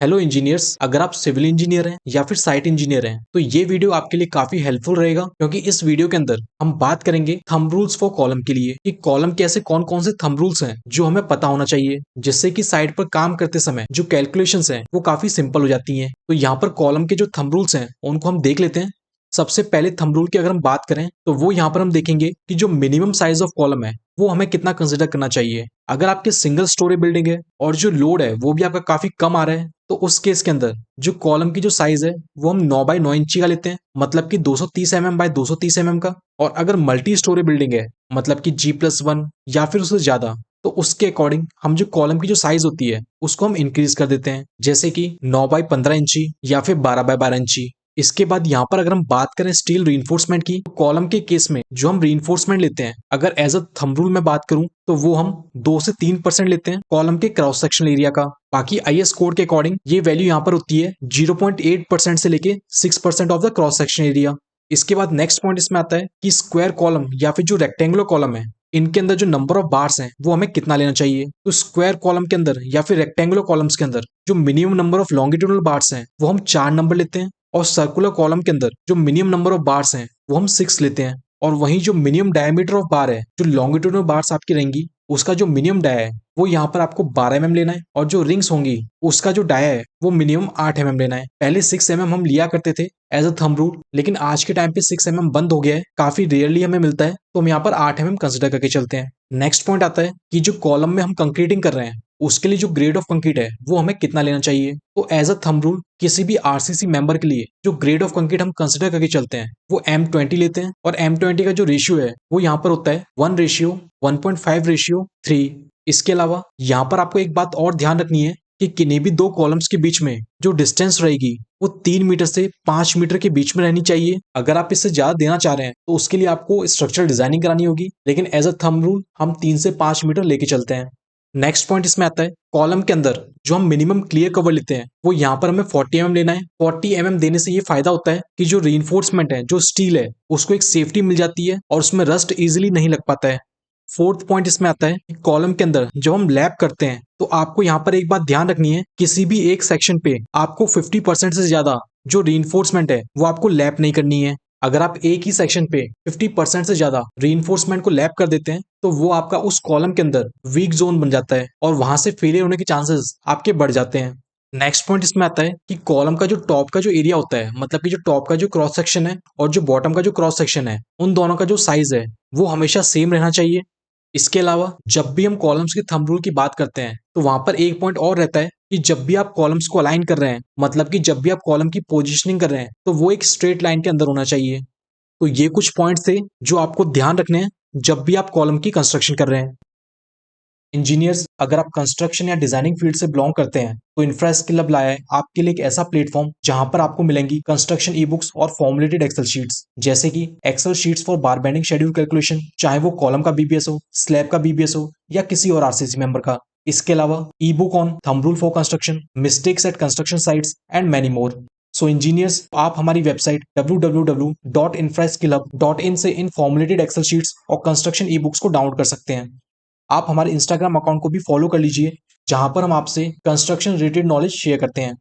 Hello engineers, अगर आप civil engineer हैं या फिर साइट इंजीनियर हैं तो ये वीडियो आपके लिए काफी हेल्पफुल रहेगा, क्योंकि इस वीडियो के अंदर हम बात करेंगे थंब रूल्स फॉर कॉलम के लिए कि कॉलम के ऐसे कौन कौन से थंब रूल्स हैं जो हमें पता होना चाहिए, जिससे कि साइट पर काम करते समय जो कैलकुलेशंस हैं वो काफी सिंपल हो जाती हैं। तो यहाँ पर कॉलम के जो थंब रूल्स हैं उनको हम देख लेते हैं। सबसे पहले थंब रूल की अगर हम बात करें तो वो यहाँ पर हम देखेंगे कि जो मिनिमम साइज ऑफ कॉलम है वो हमें कितना कंसिडर करना चाहिए। अगर आपकी सिंगल स्टोरी बिल्डिंग है और जो लोड है वो भी आपका काफी कम आ रहा है तो उस केस के अंदर जो कॉलम की जो साइज है वो हम 9 बाई 9 इंची का लेते हैं, मतलब कि 230 mm बाय 230 mm का। और अगर मल्टी स्टोरी बिल्डिंग है, मतलब कि G+1 या फिर उससे ज्यादा, तो उसके अकॉर्डिंग हम जो कॉलम की जो साइज होती है उसको हम इंक्रीज कर देते हैं, जैसे कि 9 बाई 15 इंची या फिर 12 बाय 12 इंची। इसके बाद यहाँ पर अगर हम बात करें स्टील रीइंफोर्समेंट की, तो कॉलम के केस में जो हम रीइंफोर्समेंट लेते हैं, अगर एज अ थंब रूल में बात करूं तो वो हम 2 से 3% लेते हैं कॉलम के क्रॉस सेक्शन एरिया का। बाकी आईएस कोड के अकॉर्डिंग ये वैल्यू यहाँ पर होती है 0.8% से लेके 6% of the cross section area. इसके बाद नेक्स्ट पॉइंट इसमें आता है कि स्क्वायर कॉलम या फिर जो रेक्टेंगुलर कॉलम है, इनके अंदर जो नंबर ऑफ बार्स हैं वो हमें कितना लेना चाहिए। तो स्क्वायर कॉलम के अंदर या फिर रेक्टेंगुलर कॉलम्स के अंदर जो minimum number of longitudinal bars हैं वो हम 4 नंबर लेते हैं, और सर्कुलर कॉलम के अंदर जो मिनिमम नंबर ऑफ बार्स हैं वो हम 6 लेते हैं। और वहीं जो मिनिमम डायमीटर ऑफ बार है, जो लॉन्गिट्यूडनल बार्स आपकी रहेंगी, उसका जो मिनिमम डाया है वो यहाँ पर आपको 12 mm लेना है, और जो रिंग्स होंगी उसका जो डाया है वो मिनिमम 8 mm लेना है। पहले 6 mm हम लिया करते थे एज अ थंब रूल, लेकिन आज के टाइम पे 6 mm बंद हो गया है, काफी रेयरली हमें मिलता है, तो हम यहाँ पर 8 mm कंसिडर करके चलते हैं। नेक्स्ट पॉइंट आता है कि जो कॉलम में हम कंक्रीटिंग कर रहे हैं उसके लिए जो ग्रेड ऑफ कंक्रीट है वो हमें कितना लेना चाहिए। तो एज अ थंब रूल किसी भी आरसीसी मेंबर के लिए जो ग्रेड ऑफ कंक्रीट हम कंसिडर करके चलते हैं वो M20 लेते हैं, और M20 का जो रेशियो है वो यहाँ पर होता है 1:1.5:3। इसके अलावा यहाँ पर आपको एक बात और ध्यान रखनी है कि किन्हीं भी दो कॉलम्स के बीच में जो डिस्टेंस रहेगी वो 3 मीटर से 5 मीटर के बीच में रहनी चाहिए। अगर आप इससे ज्यादा देना चाह रहे हैं तो उसके लिए आपको स्ट्रक्चरल डिजाइनिंग करानी होगी, लेकिन एज अ थंब रूल हम 3 से 5 मीटर लेके चलते हैं। नेक्स्ट पॉइंट इसमें आता है कॉलम के अंदर जो हम मिनिमम क्लियर कवर लेते हैं वो यहाँ पर हमें 40 mm लेना है। 40 mm देने से ये फायदा होता है कि जो रीइंफोर्समेंट है, जो स्टील है, उसको एक सेफ्टी मिल जाती है और उसमें रस्ट इजीली नहीं लग पाता है। फोर्थ पॉइंट इसमें आता है कि कॉलम के अंदर जब हम लैप करते हैं तो आपको यहाँ पर एक बात ध्यान रखनी है, किसी भी एक सेक्शन पे आपको 50% से ज्यादा जो रीइंफोर्समेंट है वो आपको लैप नहीं करनी है। अगर आप एक ही सेक्शन पे 50% से ज्यादा रीइंफोर्समेंट को लैप कर देते हैं तो वो आपका उस कॉलम के अंदर वीक जोन बन जाता है और वहां से फेलियर होने के चांसेस आपके बढ़ जाते हैं। नेक्स्ट पॉइंट इसमें आता है कि कॉलम का जो टॉप का जो एरिया होता है, मतलब कि जो टॉप का जो क्रॉस सेक्शन है और जो बॉटम का जो क्रॉस सेक्शन है, उन दोनों का जो साइज है वो हमेशा सेम रहना चाहिए। इसके अलावा जब भी हम कॉलम्स के थंब रूल की बात करते हैं तो वहां पर एक पॉइंट और रहता है कि जब भी आप कॉलम्स को अलाइन कर रहे हैं, मतलब कि जब भी आप कॉलम की पोजीशनिंग कर रहे हैं, तो वो एक स्ट्रेट लाइन के अंदर होना चाहिए। तो ये कुछ पॉइंट्स थे जो आपको ध्यान रखने हैं जब भी आप कॉलम की कंस्ट्रक्शन कर रहे हैं। इंजीनियर्स, अगर आप कंस्ट्रक्शन या डिजाइनिंग फील्ड से बिलोंग करते हैं तो इंफ्रा स्किल अब लाया है आपके लिए एक ऐसा प्लेटफॉर्म जहां पर आपको मिलेंगी कंस्ट्रक्शन ई बुक्स और फॉर्मुलेटेड एक्सेल शीट्स, जैसे कि excel sheets for bar bending schedule calculation, चाहे वो कॉलम का बीबीएस हो, स्लैब का बीबीएस हो या किसी और आरसीसी मेंबर का। इसके अलावा e book on thumb rule for construction, mistakes at construction sites and many more. So engineers, आप हमारी वेबसाइट www.infraskillup.in से इन फॉर्मुलेटेड एक्सेल शीट्स और कंस्ट्रक्शन ई बुक्स को डाउनलोड कर सकते हैं। आप हमारे इंस्टाग्राम अकाउंट को भी फॉलो कर लीजिए, जहां पर हम आपसे कंस्ट्रक्शन रिलेटेड नॉलेज शेयर करते हैं।